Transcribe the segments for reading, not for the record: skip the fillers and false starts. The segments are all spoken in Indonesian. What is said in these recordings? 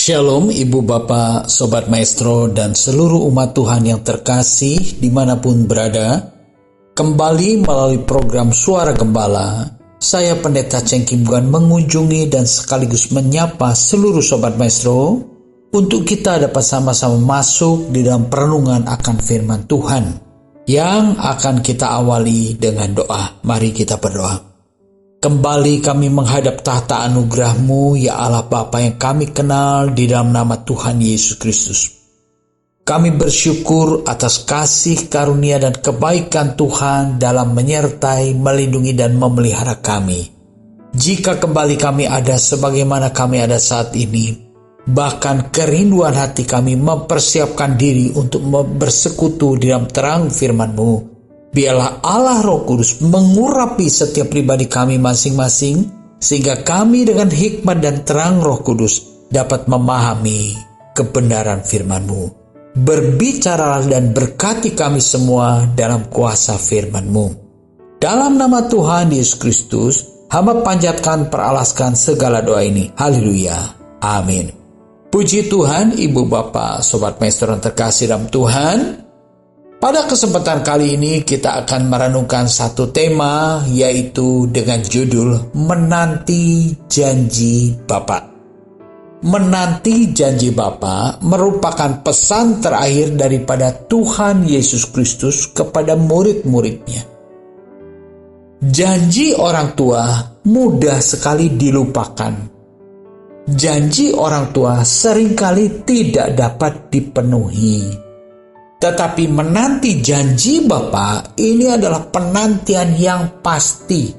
Shalom Ibu Bapak, Sobat Maestro, dan seluruh umat Tuhan yang terkasih dimanapun berada. Kembali melalui program Suara Gembala, saya Pendeta Cheng Kim Guan mengunjungi dan sekaligus menyapa seluruh Sobat Maestro untuk kita dapat sama-sama masuk di dalam perenungan akan firman Tuhan yang akan kita awali dengan doa. Mari kita berdoa. Kembali kami menghadap tahta anugerah-Mu, ya Allah Bapa yang kami kenal di dalam nama Tuhan Yesus Kristus. Kami bersyukur atas kasih, karunia, dan kebaikan Tuhan dalam menyertai, melindungi, dan memelihara kami. Jika kembali kami ada sebagaimana kami ada saat ini, bahkan kerinduan hati kami mempersiapkan diri untuk bersekutu di dalam terang firman-Mu, biarlah Allah Roh Kudus mengurapi setiap pribadi kami masing-masing, sehingga kami dengan hikmat dan terang Roh Kudus dapat memahami kebenaran firman-Mu. Berbicaralah dan berkati kami semua dalam kuasa firman-Mu. Dalam nama Tuhan Yesus Kristus, hamba panjatkan peralaskan segala doa ini. Haleluya. Amin. Puji Tuhan, Ibu Bapak, Sobat Maestro yang terkasih dalam Tuhan. Pada kesempatan kali ini kita akan merenungkan satu tema, yaitu dengan judul Menanti Janji Bapa. Menanti janji Bapa merupakan pesan terakhir daripada Tuhan Yesus Kristus kepada murid-muridnya. Janji orang tua mudah sekali dilupakan. Janji orang tua seringkali tidak dapat dipenuhi. Tetapi menanti janji Bapa ini adalah penantian yang pasti.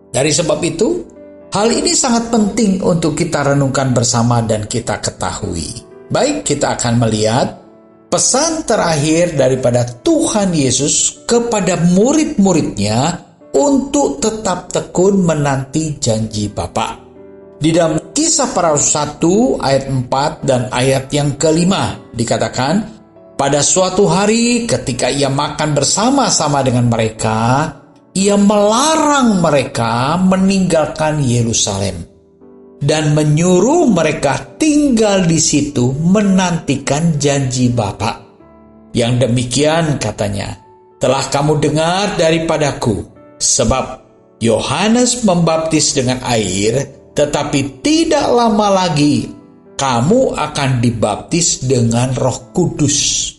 Dari sebab itu, hal ini sangat penting untuk kita renungkan bersama dan kita ketahui. Baik, kita akan melihat pesan terakhir daripada Tuhan Yesus kepada murid-muridnya untuk tetap tekun menanti janji Bapa. Di dalam Kisah Para Rasul 1 ayat 4 dan ayat yang ke-5 dikatakan, pada suatu hari ketika ia makan bersama-sama dengan mereka, ia melarang mereka meninggalkan Yerusalem dan menyuruh mereka tinggal di situ menantikan janji Bapa. Yang demikian katanya, telah kamu dengar daripadaku, sebab Yohanes membaptis dengan air, tetapi tidak lama lagi kamu akan dibaptis dengan Roh Kudus.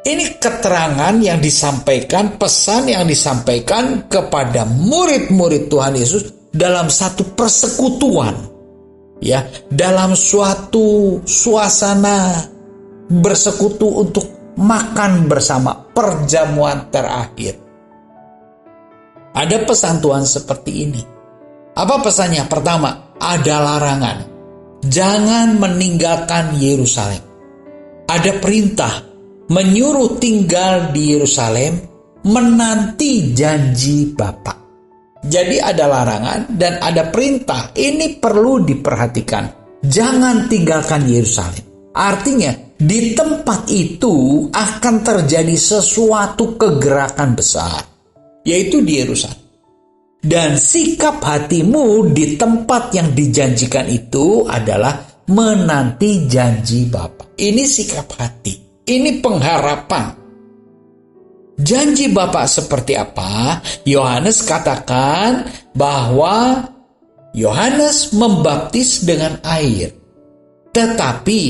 Ini keterangan yang disampaikan, pesan yang disampaikan kepada murid-murid Tuhan Yesus dalam satu persekutuan, ya, dalam suatu suasana bersekutu untuk makan bersama, perjamuan terakhir. Ada pesan Tuhan seperti ini. Apa pesannya? Pertama, ada larangan. Jangan meninggalkan Yerusalem. Ada perintah menyuruh tinggal di Yerusalem, menanti janji Bapa. Jadi ada larangan dan ada perintah. Ini perlu diperhatikan. Jangan tinggalkan Yerusalem. Artinya di tempat itu akan terjadi sesuatu kegerakan besar, yaitu di Yerusalem. Dan sikap hatimu di tempat yang dijanjikan itu adalah menanti janji Bapa. Ini sikap hati, ini pengharapan. Janji Bapa seperti apa? Yohanes katakan bahwa Yohanes membaptis dengan air. Tetapi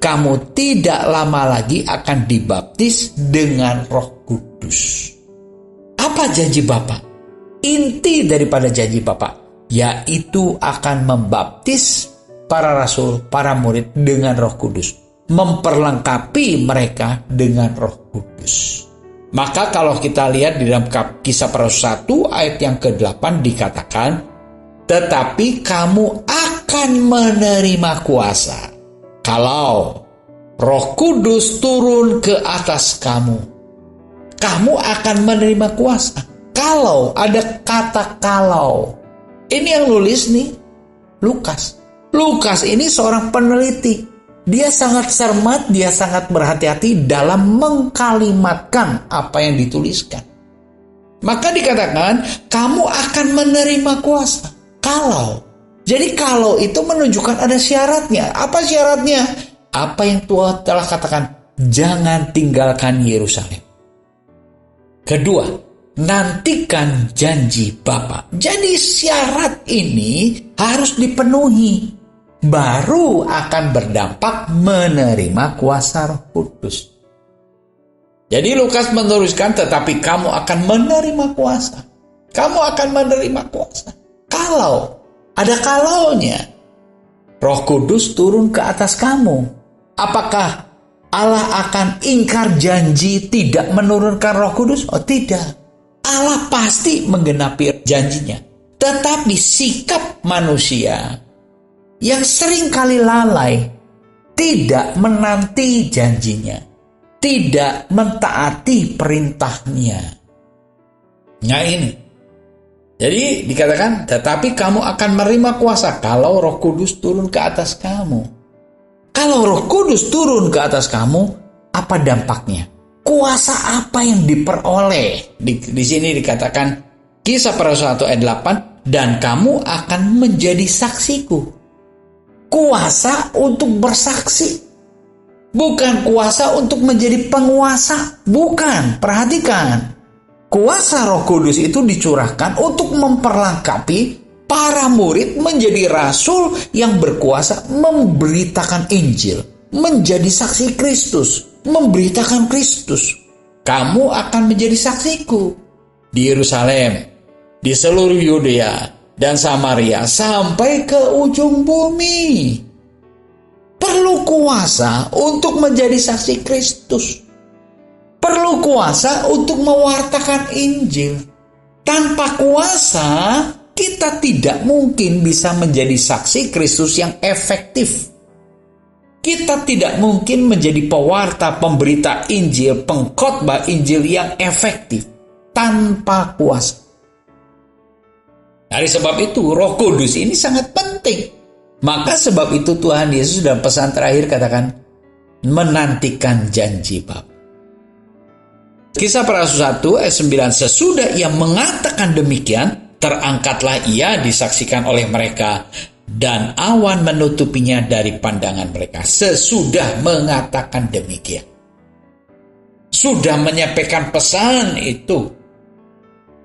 kamu tidak lama lagi akan dibaptis dengan Roh Kudus. Apa janji Bapa? Inti daripada janji Bapa, yaitu akan membaptis para rasul, para murid dengan Roh Kudus, memperlengkapi mereka dengan Roh Kudus. Maka kalau kita lihat di dalam Kisah Para Rasul 1 ayat yang ke-8 dikatakan, tetapi kamu akan menerima kuasa kalau Roh Kudus turun ke atas kamu. Kamu akan menerima kuasa. Kalau, ada kata kalau. Ini yang nulis nih, Lukas. Lukas ini seorang peneliti. Dia sangat cermat, dia sangat berhati-hati dalam mengkalimatkan apa yang dituliskan. Maka dikatakan, kamu akan menerima kuasa. Kalau Jadi kalau itu menunjukkan ada syaratnya. Apa syaratnya? Apa yang Tuhan telah katakan, jangan tinggalkan Yerusalem. Kedua, nantikan janji Bapa. Jadi syarat ini harus dipenuhi, baru akan berdampak menerima kuasa Roh Kudus. Jadi Lukas menuliskan, tetapi kamu akan menerima kuasa. Kamu akan menerima kuasa. Kalau, ada kalaunya, Roh Kudus turun ke atas kamu. Apakah Allah akan ingkar janji tidak menurunkan Roh Kudus? Oh tidak. Allah pasti menggenapi janjinya. Tetapi sikap manusia yang sering kali lalai, tidak menanti janjinya, tidak mentaati perintahnya. Nah ini. Jadi dikatakan, tetapi kamu akan menerima kuasa kalau Roh Kudus turun ke atas kamu. Kalau Roh Kudus turun ke atas kamu, apa dampaknya? Kuasa apa yang diperoleh? Di sini dikatakan, Kisah Para Rasul 1 ayat 8, dan kamu akan menjadi saksiku. Kuasa untuk bersaksi. Bukan kuasa untuk menjadi penguasa. Bukan, perhatikan. Kuasa Roh Kudus itu dicurahkan untuk memperlengkapi para murid menjadi rasul yang berkuasa memberitakan Injil, menjadi saksi Kristus, memberitakan Kristus. Kamu akan menjadi saksiku di Yerusalem, di seluruh Yudea dan Samaria sampai ke ujung bumi. Perlu kuasa untuk menjadi saksi Kristus. Perlu kuasa untuk mewartakan Injil. Tanpa kuasa, kita tidak mungkin bisa menjadi saksi Kristus yang efektif. Kita tidak mungkin menjadi pewarta, pemberita Injil, pengkhotbah Injil yang efektif tanpa kuasa. Dari sebab itu, Roh Kudus ini sangat penting. Maka sebab itu Tuhan Yesus dalam pesan terakhir katakan, menantikan janji Bapa. Kisah Para Rasul 1 ayat 9, sesudah ia mengatakan demikian, terangkatlah ia disaksikan oleh mereka, dan awan menutupinya dari pandangan mereka. Sesudah mengatakan demikian, sudah menyampaikan pesan itu,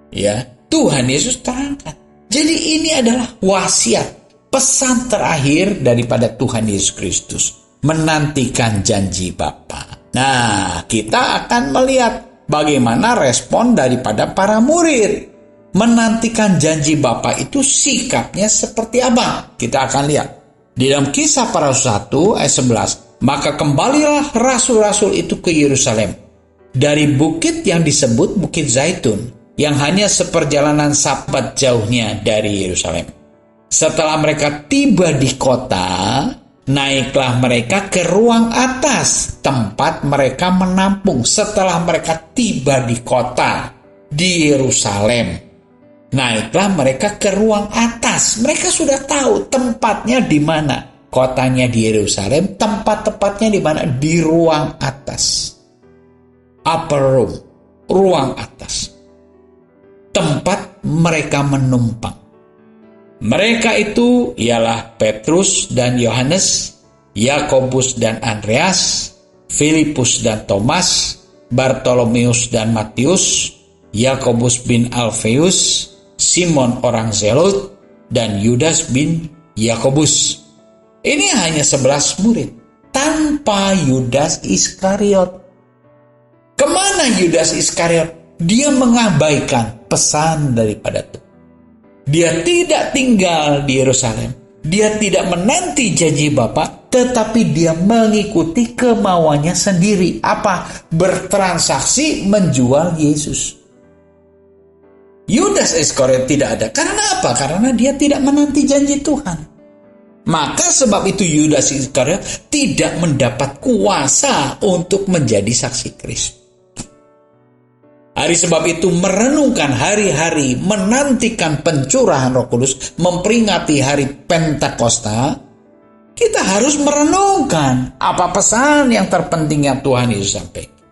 ya, Tuhan Yesus terangkat. Jadi ini adalah wasiat, pesan terakhir daripada Tuhan Yesus Kristus, menantikan janji Bapa. Nah, kita akan melihat bagaimana respon daripada para murid menantikan janji Bapa itu, sikapnya seperti apa? Kita akan lihat di dalam Kisah Para Rasul 1 ayat 11. Maka kembalilah rasul-rasul itu ke Yerusalem dari bukit yang disebut Bukit Zaitun, yang hanya seperjalanan Sabat jauhnya dari Yerusalem. Setelah mereka tiba di kota, naiklah mereka ke ruang atas, tempat mereka menampung. Setelah mereka tiba di kota, di Yerusalem, naiklah mereka ke ruang atas. Mereka sudah tahu tempatnya di mana. Kotanya di Yerusalem, tempat-tempatnya di mana? Di ruang atas. Upper room, ruang atas. Tempat mereka menumpang. Mereka itu ialah Petrus dan Yohanes, Yakobus dan Andreas, Filipus dan Thomas, Bartolomeus dan Matius, Yakobus bin Alfeus, Simon orang Zelot, dan Yudas bin Yakobus. Ini hanya 11 murid, tanpa Yudas Iskariot. Kemana Yudas Iskariot? Dia mengabaikan pesan daripada Tuhan. Dia tidak tinggal di Yerusalem. Dia tidak menanti janji Bapa, tetapi dia mengikuti kemauannya sendiri. Apa? Bertransaksi menjual Yesus. Yudas Iskariot tidak ada. Karena apa? Karena dia tidak menanti janji Tuhan. Maka sebab itu Yudas Iskariot tidak mendapat kuasa untuk menjadi saksi Kristus. Hari sebab itu merenungkan hari-hari, menantikan pencurahan Roh Kudus, memperingati hari Pentakosta, kita harus merenungkan apa pesan yang terpenting yang Tuhan Yesus sampaikan.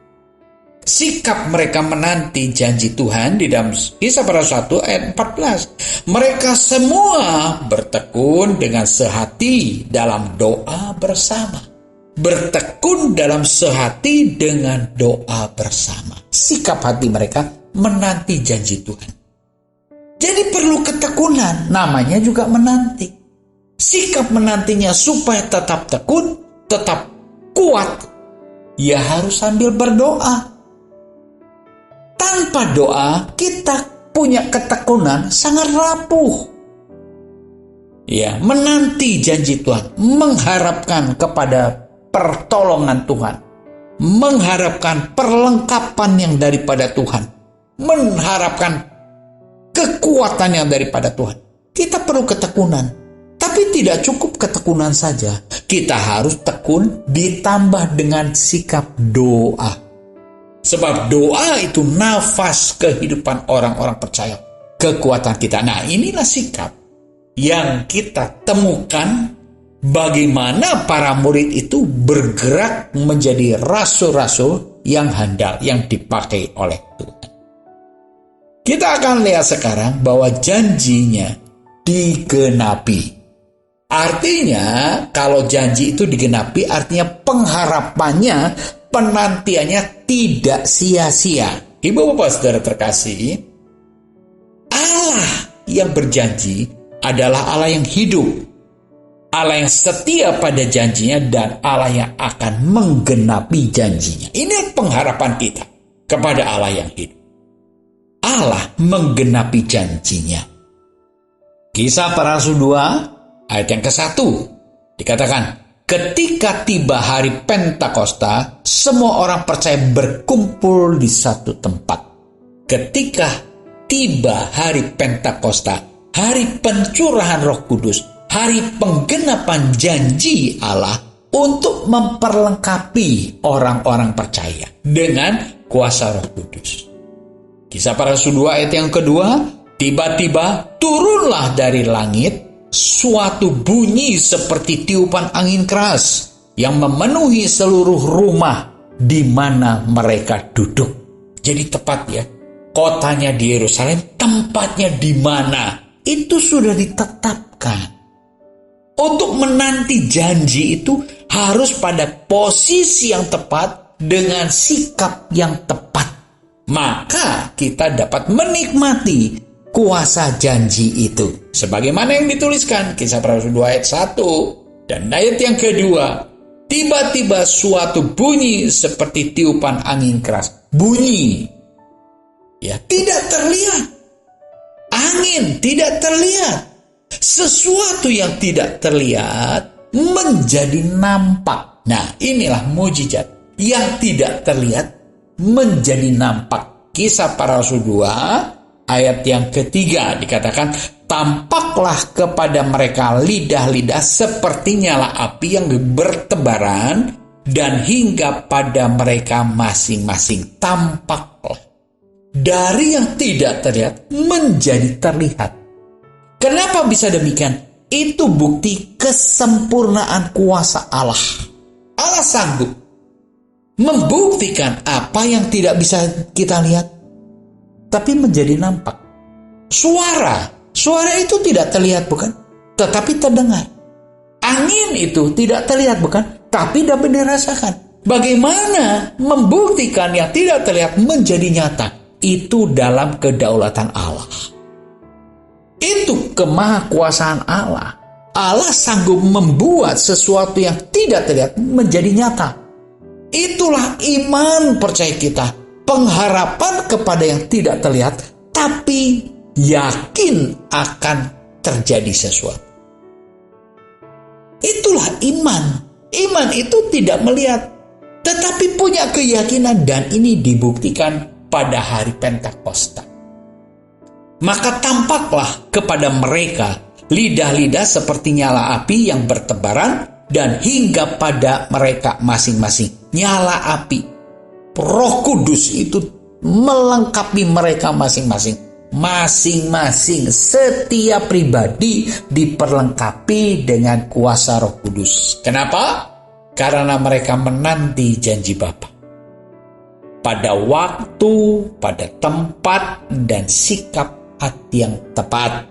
sikap mereka menanti janji Tuhan di dalam Kisah Para Rasul 1 ayat 14. Mereka semua bertekun dengan sehati dalam doa bersama. Bertekun dalam sehati dengan doa bersama. Sikap hati mereka menanti janji Tuhan. Jadi perlu ketekunan, namanya juga menanti. Sikap menantinya supaya tetap tekun, tetap kuat, ya harus sambil berdoa. Tanpa doa, kita punya ketekunan sangat rapuh. Ya, menanti janji Tuhan, mengharapkan kepada pertolongan Tuhan, mengharapkan perlengkapan yang daripada Tuhan, mengharapkan kekuatan yang daripada Tuhan. Kita perlu ketekunan, tapi tidak cukup ketekunan saja. Kita harus tekun ditambah dengan sikap doa. Sebab doa itu nafas kehidupan orang-orang percaya, kekuatan kita. Nah, inilah sikap yang kita temukan bagaimana para murid itu bergerak menjadi rasul-rasul yang handal, yang dipakai oleh Tuhan. Kita akan lihat sekarang bahwa janjinya digenapi. Artinya, kalau janji itu digenapi, artinya pengharapannya, penantiannya tidak sia-sia. Ibu bapak saudara terkasih, Allah yang berjanji adalah Allah yang hidup, Allah yang setia pada janjinya, dan Allah yang akan menggenapi janjinya. Ini pengharapan kita kepada Allah yang hidup. Allah menggenapi janjinya. Kisah Para Rasul 2 ayat yang ke-1 dikatakan, ketika tiba hari Pentakosta, semua orang percaya berkumpul di satu tempat. Ketika tiba hari Pentakosta, hari pencurahan Roh Kudus, hari penggenapan janji Allah untuk memperlengkapi orang-orang percaya dengan kuasa Roh Kudus. Kisah Para Rasul 2 ayat yang kedua, tiba-tiba turunlah dari langit suatu bunyi seperti tiupan angin keras yang memenuhi seluruh rumah di mana mereka duduk. Jadi tepat ya, kotanya di Yerusalem, tempatnya di mana itu sudah ditetapkan. Untuk menanti janji itu harus pada posisi yang tepat dengan sikap yang tepat. Maka kita dapat menikmati kuasa janji itu. Sebagaimana yang dituliskan Kisah Para Rasul 2 ayat 1 dan ayat yang kedua. Tiba-tiba suatu bunyi seperti tiupan angin keras. Bunyi. Ya, tidak terlihat. Angin tidak terlihat. Sesuatu yang tidak terlihat menjadi nampak. Nah, inilah mujizat. Yang tidak terlihat menjadi nampak. Kisah Para Rasul 2 ayat yang ketiga dikatakan, tampaklah kepada mereka lidah-lidah seperti nyala api yang bertebaran dan hingga pada mereka masing-masing. Tampaklah. Dari yang tidak terlihat menjadi terlihat. Kenapa bisa demikian? Itu bukti kesempurnaan kuasa Allah. Allah sanggup membuktikan apa yang tidak bisa kita lihat, tapi menjadi nampak. Suara itu tidak terlihat bukan? Tetapi terdengar. Angin itu tidak terlihat bukan? Tapi dapat dirasakan. Bagaimana membuktikan yang tidak terlihat menjadi nyata? Itu dalam kedaulatan Allah. Itu kemahakuasaan Allah. Allah sanggup membuat sesuatu yang tidak terlihat menjadi nyata. Itulah iman percaya kita. Pengharapan kepada yang tidak terlihat, tapi yakin akan terjadi sesuatu. Itulah iman. Iman itu tidak melihat, tetapi punya keyakinan, dan ini dibuktikan pada hari Pentakosta. Maka tampaklah kepada mereka lidah-lidah seperti nyala api yang bertebaran dan hingga pada mereka masing-masing. Nyala api, Roh Kudus itu melengkapi mereka masing-masing. Masing-masing, setiap pribadi diperlengkapi dengan kuasa Roh Kudus. Kenapa? Karena mereka menanti janji Bapa. pada waktu, pada tempat, dan sikap hati yang tepat.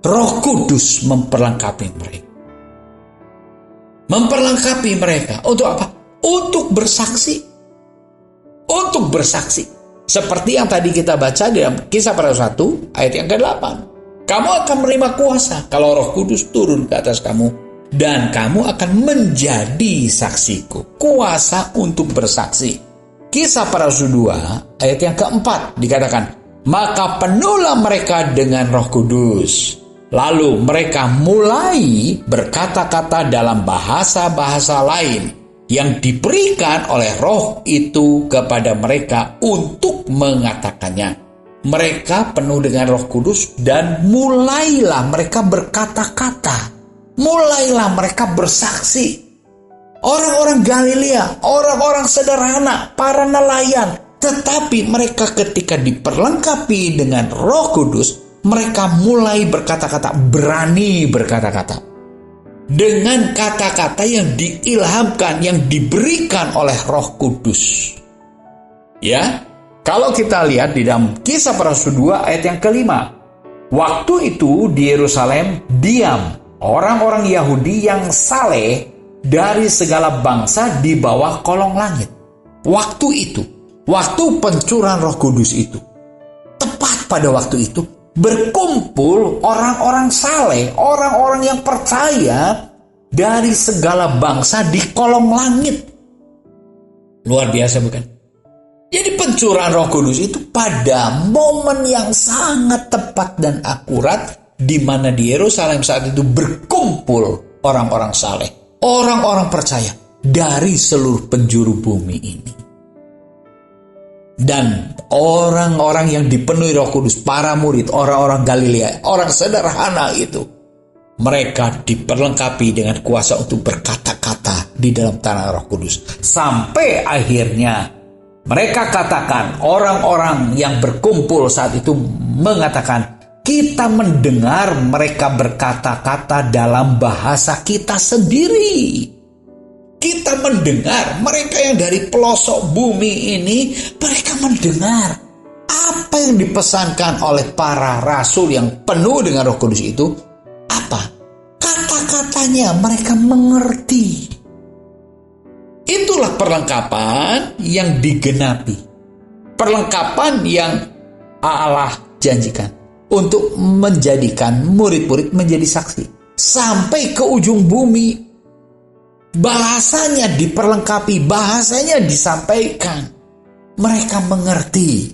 Roh Kudus memperlengkapi mereka. Memperlengkapi mereka untuk apa? Untuk bersaksi. Untuk bersaksi. Seperti yang tadi kita baca di dalam Kisah Para Rasul 1 ayat yang ke-8. Kamu akan menerima kuasa kalau Roh Kudus turun ke atas kamu, dan kamu akan menjadi saksiku. Kuasa untuk bersaksi. Kisah Para Rasul 2 ayat yang ke-4 dikatakan, maka penuhlah mereka dengan Roh Kudus. Lalu mereka mulai berkata-kata dalam bahasa-bahasa lain yang diberikan oleh Roh itu kepada mereka untuk mengatakannya. Mereka penuh dengan Roh Kudus dan mulailah mereka berkata-kata. Mulailah mereka bersaksi. Orang-orang Galilea, orang-orang sederhana, para nelayan. Tetapi mereka ketika diperlengkapi dengan Roh Kudus, mereka mulai berkata-kata, berani berkata-kata. Dengan kata-kata yang diilhamkan, yang diberikan oleh Roh Kudus. Ya, kalau kita lihat di dalam Kisah Para Rasul 2 ayat yang ke-5. Waktu itu di Yerusalem diam orang-orang Yahudi yang saleh dari segala bangsa di bawah kolong langit. Waktu itu, waktu pencurahan Roh Kudus itu, tepat pada waktu itu, berkumpul orang-orang saleh, orang-orang yang percaya dari segala bangsa di kolong langit. Luar biasa bukan? Jadi pencurahan Roh Kudus itu pada momen yang sangat tepat dan akurat, di mana di Yerusalem saat itu berkumpul orang-orang saleh, orang-orang percaya dari seluruh penjuru bumi ini. Dan orang-orang yang dipenuhi Roh Kudus, para murid, orang-orang Galilea, orang sederhana itu, mereka diperlengkapi dengan kuasa untuk berkata-kata di dalam tanah Roh Kudus. Sampai akhirnya mereka katakan, orang-orang yang berkumpul saat itu mengatakan, kita mendengar mereka berkata-kata dalam bahasa kita sendiri. Kita mendengar mereka yang dari pelosok bumi ini, mereka mendengar apa yang dipesankan oleh para rasul yang penuh dengan Roh Kudus itu. Apa? Kata-katanya mereka mengerti. Itulah perlengkapan yang digenapi. Perlengkapan yang Allah janjikan untuk menjadikan murid-murid menjadi saksi. Sampai ke ujung bumi. Bahasanya diperlengkapi, bahasanya disampaikan. Mereka mengerti.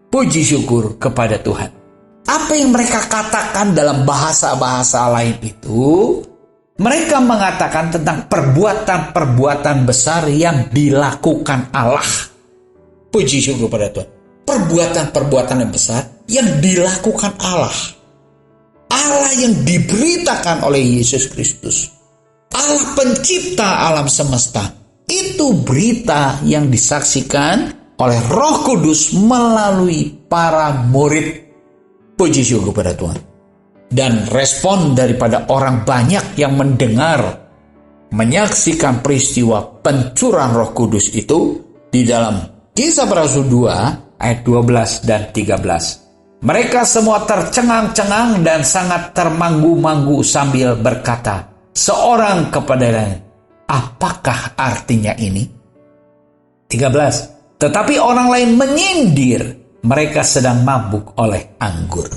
Puji syukur kepada Tuhan. Apa yang mereka katakan dalam bahasa-bahasa lain itu, mereka mengatakan tentang perbuatan-perbuatan besar yang dilakukan Allah. Puji syukur kepada Tuhan. Perbuatan-perbuatan yang besar yang dilakukan Allah. Allah yang diberitakan oleh Yesus Kristus. Allah pencipta alam semesta. Itu berita yang disaksikan oleh Roh Kudus melalui para murid. Puji syukur kepada Tuhan. Dan respon daripada orang banyak yang mendengar, menyaksikan peristiwa pencurahan Roh Kudus itu di dalam Kisah Para Rasul 2 ayat 12 dan 13. Mereka semua tercengang-cengang dan sangat termanggu-manggu sambil berkata seorang kepada lain, apakah artinya ini? 13. Tetapi orang lain menyindir, mereka sedang mabuk oleh anggur.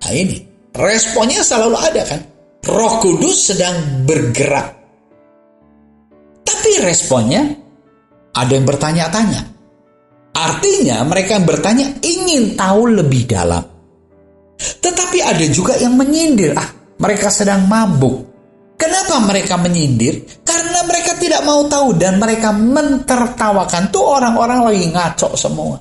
Nah ini, responnya selalu ada kan? Roh Kudus sedang bergerak. Tapi responnya, ada yang bertanya-tanya. Artinya mereka yang bertanya ingin tahu lebih dalam. Tetapi ada juga yang menyindir, mereka sedang mabuk. Kenapa mereka menyindir? Karena mereka tidak mau tahu dan mereka mentertawakan. Tuh orang-orang lagi ngaco semua.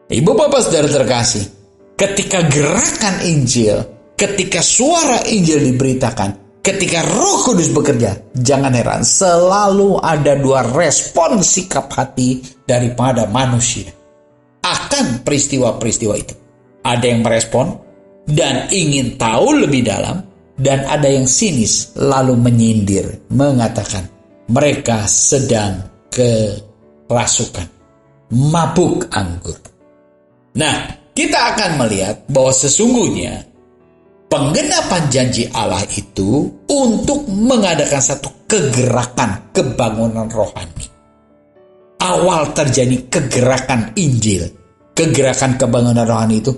Ibu bapak saudara terkasih, ketika gerakan Injil, ketika suara Injil diberitakan, ketika Roh Kudus bekerja, jangan heran selalu ada dua respon sikap hati daripada manusia akan peristiwa-peristiwa itu. Ada yang merespon dan ingin tahu lebih dalam, dan ada yang sinis lalu menyindir, mengatakan mereka sedang kerasukan. mabuk anggur. Nah, kita akan melihat bahwa sesungguhnya penggenapan janji Allah itu untuk mengadakan satu kegerakan kebangunan rohani. Awal terjadi kegerakan Injil, kegerakan kebangunan rohani itu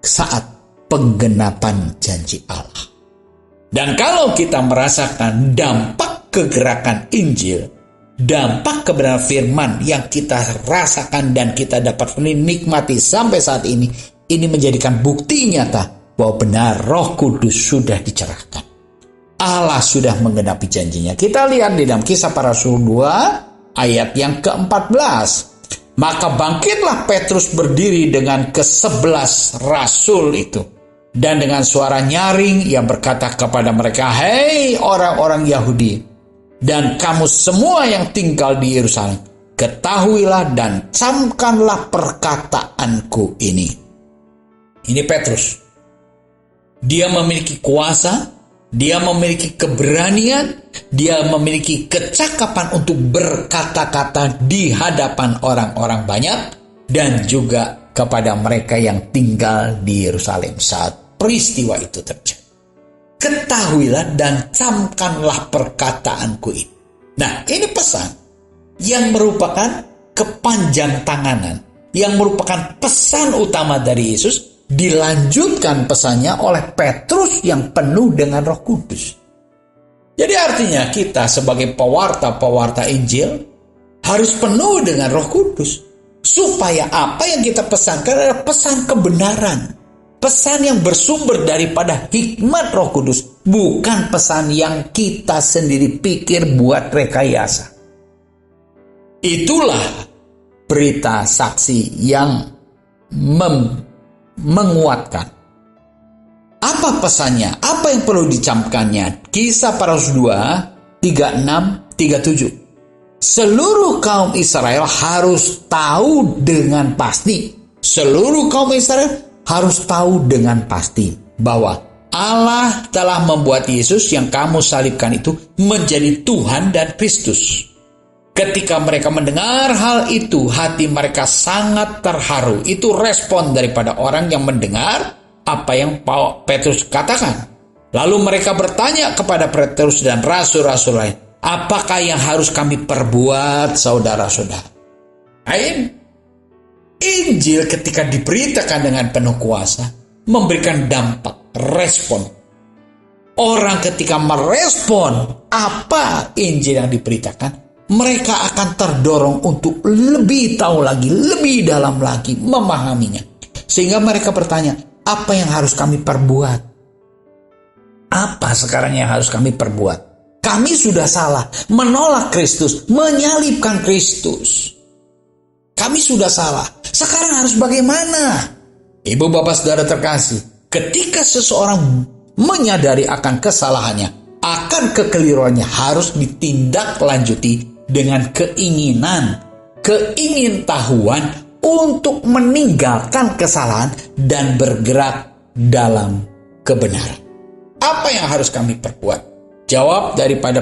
saat penggenapan janji Allah. Dan kalau kita merasakan dampak kegerakan Injil, dampak kebenaran firman yang kita rasakan dan kita dapat menikmati sampai saat ini menjadikan bukti nyata bahwa benar Roh Kudus sudah dicerahkan. Allah sudah menggenapi janjinya. Kita lihat di dalam Kisah Para Rasul 2 ayat yang ke-14. Maka bangkitlah Petrus berdiri dengan ke-11 rasul itu. Dan dengan suara nyaring ia berkata kepada mereka, "Hei orang-orang Yahudi, dan kamu semua yang tinggal di Yerusalem, ketahuilah dan camkanlah perkataanku ini." Ini Petrus. Dia memiliki kuasa, dia memiliki keberanian, dia memiliki kecakapan untuk berkata-kata di hadapan orang-orang banyak dan juga kepada mereka yang tinggal di Yerusalem saat peristiwa itu terjadi. Ketahuilah dan camkanlah perkataanku ini. Nah, ini pesan yang merupakan kepanjang tanganan, yang merupakan pesan utama dari Yesus, dilanjutkan pesannya oleh Petrus yang penuh dengan Roh Kudus. Jadi artinya kita sebagai pewarta-pewarta Injil harus penuh dengan Roh Kudus. Supaya apa yang kita pesankan adalah pesan kebenaran. Pesan yang bersumber daripada hikmat Roh Kudus. Bukan pesan yang kita sendiri pikir buat rekayasa. Itulah berita saksi yang menguatkan. Apa pesannya? Apa yang perlu dicamkannya? Kisah Para Rasul 2, 36-37. Seluruh kaum Israel harus tahu dengan pasti. Seluruh kaum Israel harus tahu dengan pasti bahwa Allah telah membuat Yesus yang kamu salibkan itu menjadi Tuhan dan Kristus. Ketika mereka mendengar hal itu, hati mereka sangat terharu. Itu respon daripada orang yang mendengar apa yang Petrus katakan. Lalu mereka bertanya kepada Petrus dan rasul-rasul lain, "Apakah yang harus kami perbuat, saudara-saudara?" Injil ketika diberitakan dengan penuh kuasa memberikan dampak, respon. Orang ketika merespon apa Injil yang diberitakan, mereka akan terdorong untuk lebih tahu lagi, lebih dalam lagi memahaminya. Sehingga mereka bertanya, apa yang harus kami perbuat? Apa sekarang yang harus kami perbuat? Kami sudah salah, menolak Kristus, menyalibkan Kristus. Kami sudah salah. Sekarang harus bagaimana? Ibu bapak saudara terkasih, ketika seseorang menyadari akan kesalahannya, akan kekeliruannya, harus ditindaklanjuti dengan keingintahuan untuk meninggalkan kesalahan dan bergerak dalam kebenaran. Apa yang harus kami perbuat? Jawab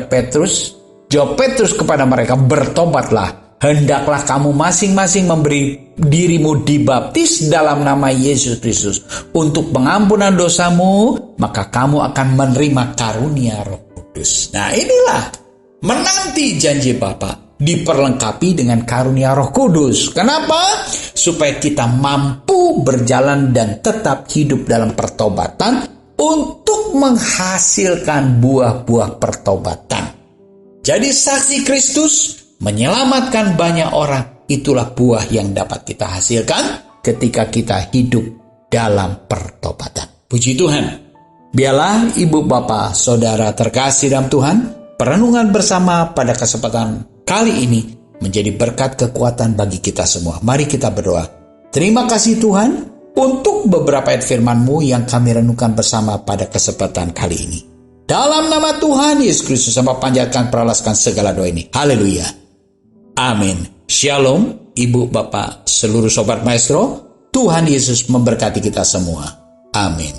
Petrus kepada mereka, "Bertobatlah, hendaklah kamu masing-masing memberi dirimu dibaptis dalam nama Yesus Kristus untuk pengampunan dosamu, maka kamu akan menerima karunia Roh Kudus." Nah, inilah menanti janji Bapa diperlengkapi dengan karunia Roh Kudus. Kenapa? Supaya kita mampu berjalan dan tetap hidup dalam pertobatan untuk menghasilkan buah-buah pertobatan. Jadi saksi Kristus menyelamatkan banyak orang. Itulah buah yang dapat kita hasilkan ketika kita hidup dalam pertobatan. Puji Tuhan. Biarlah ibu bapak saudara terkasih dalam Tuhan, perenungan bersama pada kesempatan kali ini menjadi berkat kekuatan bagi kita semua. Mari kita berdoa. Terima kasih Tuhan untuk beberapa ayat firman-Mu yang kami renungkan bersama pada kesempatan kali ini. Dalam nama Tuhan Yesus Kristus, hamba panjatkan peralaskan segala doa ini. Haleluya. Amin. Shalom, ibu, bapak, seluruh sobat maestro. Tuhan Yesus memberkati kita semua. Amin.